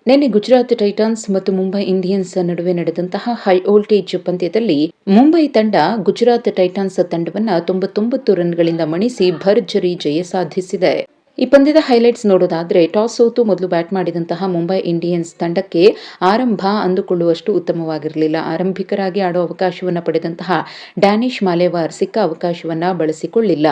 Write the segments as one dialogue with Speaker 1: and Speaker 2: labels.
Speaker 1: ನಿನ್ನೆ ಗುಜರಾತ್ ಟೈಟಾನ್ಸ್ ಮತ್ತು ಮುಂಬೈ ಇಂಡಿಯನ್ಸ್ ನಡುವೆ ನಡೆದಂತಹ ಹೈ ವೋಲ್ಟೇಜ್ ಪಂದ್ಯದಲ್ಲಿ ಮುಂಬೈ ತಂಡ ಗುಜರಾತ್ ಟೈಟಾನ್ಸ್ ತಂಡವನ್ನು 99 ರನ್ಗಳಿಂದ ಮಣಿಸಿ ಭರ್ಜರಿ ಜಯ ಸಾಧಿಸಿದೆ. ಈ ಪಂದ್ಯದ ಹೈಲೈಟ್ಸ್ ನೋಡೋದಾದ್ರೆ, ಟಾಸ್ ಸೋತು ಮೊದಲು ಬ್ಯಾಟ್ ಮಾಡಿದಂತಹ ಮುಂಬೈ ಇಂಡಿಯನ್ಸ್ ತಂಡಕ್ಕೆ ಆರಂಭ ಅಂದುಕೊಳ್ಳುವಷ್ಟು ಉತ್ತಮವಾಗಿರಲಿಲ್ಲ. ಆರಂಭಿಕರಾಗಿ ಆಡೋ ಅವಕಾಶವನ್ನು ಪಡೆದಂತಹ ಡ್ಯಾನಿಶ್ ಮಾಲೇವಾರ್ ಸಿಕ್ಕ ಅವಕಾಶವನ್ನ ಬಳಸಿಕೊಳ್ಳಿಲ್ಲ.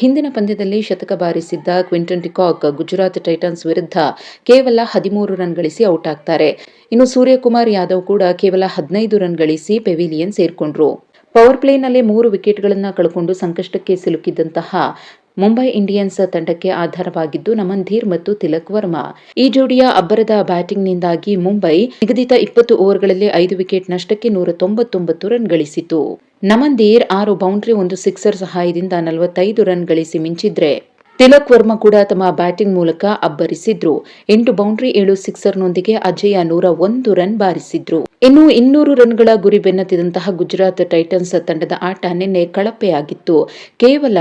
Speaker 1: ಹಿಂದಿನ ಪಂದ್ಯದಲ್ಲಿ ಶತಕ ಬಾರಿಸಿದ್ದ ಕ್ವಿಂಟನ್ ಡಿಕಾಕ್ ಗುಜರಾತ್ ಟೈಟನ್ಸ್ ವಿರುದ್ಧ ಕೇವಲ 13 ರನ್ ಗಳಿಸಿ ಔಟ್ ಆಗ್ತಾರೆ. ಇನ್ನು ಸೂರ್ಯಕುಮಾರ್ ಯಾದವ್ ಕೂಡ ಕೇವಲ 15 ರನ್ ಗಳಿಸಿ ಪೆವಿಲಿಯನ್ ಸೇರ್ಕೊಂಡ್ರು. ಪವರ್ ಪ್ಲೇನಲ್ಲಿ 3 ವಿಕೆಟ್ಗಳನ್ನು ಕಳ್ಕೊಂಡು ಸಂಕಷ್ಟಕ್ಕೆ ಸಿಲುಕಿದ್ದಂತಹ ಮುಂಬೈ ಇಂಡಿಯನ್ಸ್ ತಂಡಕ್ಕೆ ಆಧಾರವಾಗಿದ್ದು ನಮನ್ ಧೀರ್ ಮತ್ತು ತಿಲಕ್ ವರ್ಮಾ. ಈ ಜೋಡಿಯ ಅಬ್ಬರದ ಬ್ಯಾಟಿಂಗ್ನಿಂದಾಗಿ ಮುಂಬೈ ನಿಗದಿತ 20 ಓವರ್ಗಳಲ್ಲಿ 5 ವಿಕೆಟ್ ನಷ್ಟಕ್ಕೆ 199 ರನ್ ಗಳಿಸಿತು. ನಮನ್ ಧೀರ್ 6 ಬೌಂಡ್ರಿ 1 ಸಿಕ್ಸರ್ ಸಹಾಯದಿಂದ 45 ರನ್ ಗಳಿಸಿ ಮಿಂಚಿದ್ರೆ, ತಿಲಕ್ ವರ್ಮಾ ಕೂಡ ತಮ್ಮ ಬ್ಯಾಟಿಂಗ್ ಮೂಲಕ ಅಬ್ಬರಿಸಿದ್ರು. 8 ಬೌಂಡ್ರಿ 7 ಸಿಕ್ಸರ್ನೊಂದಿಗೆ ಅಜೇಯ 101 ರನ್ ಬಾರಿಸಿದ್ರು. ಇನ್ನು 200 ರನ್ಗಳ ಗುರಿ ಬೆನ್ನತ್ತಿದಂತಹ ಗುಜರಾತ್ ಟೈಟನ್ಸ್ ತಂಡದ ಆಟ ನಿನ್ನೆ ಕಳಪೆಯಾಗಿತ್ತು. ಕೇವಲ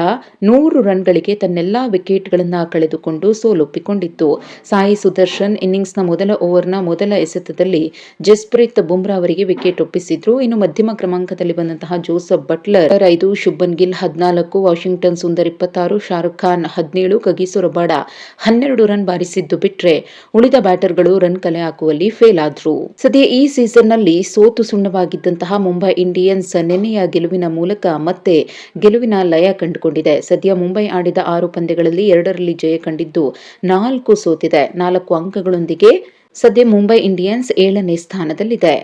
Speaker 1: 100 ರನ್ಗಳಿಗೆ ತನ್ನೆಲ್ಲಾ ವಿಕೆಟ್ಗಳನ್ನು ಕಳೆದುಕೊಂಡು ಸೋಲೊಪ್ಪಿಕೊಂಡಿತ್ತು. ಸಾಯಿ ಸುದರ್ಶನ್ ಇನ್ನಿಂಗ್ಸ್ನ ಮೊದಲ ಓವರ್ನ ಮೊದಲ ಎಸೆತದಲ್ಲಿ ಜಸ್ಪ್ರೀತ್ ಬುಮ್ರಾ ಅವರಿಗೆ ವಿಕೆಟ್ ಒಪ್ಪಿಸಿದ್ರು. ಇನ್ನು ಮಧ್ಯಮ ಕ್ರಮಾಂಕದಲ್ಲಿ ಬಂದಂತಹ Joseph Buttler 5, Shubman Gill 14, Washington Sundar 26, Shahrukh Khan 17, Kagiso Rabada 12 run ಬಾರಿಸಿದ್ದು ಬಿಟ್ರೆ ಉಳಿದ ಬ್ಯಾಟರ್ಗಳು ರನ್ ಕಲೆ ಹಾಕುವಲ್ಲಿ ಫೇಲ್ ಆದ್ರು. ಸದ್ಯ ಈ ಸೀಸನ್ನಲ್ಲಿ ಸೋತು ಸುಣ್ಣವಾಗಿದ್ದಂತಹ ಮುಂಬೈ ಇಂಡಿಯನ್ಸ್ ನಿನ್ನೆಯ ಗೆಲುವಿನ ಮೂಲಕ ಮತ್ತೆ ಗೆಲುವಿನ ಲಯ ಕಂಡುಕೊಂಡಿದೆ. ಸದ್ಯ ಮುಂಬೈ ಆಡಿದ 6 ಪಂದ್ಯಗಳಲ್ಲಿ 2ರಲ್ಲಿ ಜಯ ಕಂಡಿದ್ದು 4 ಸೋತಿದೆ. 4 ಅಂಕಗಳೊಂದಿಗೆ ಸದ್ಯ ಮುಂಬೈ ಇಂಡಿಯನ್ಸ್ 7ನೇ ಸ್ಥಾನದಲ್ಲಿದೆ.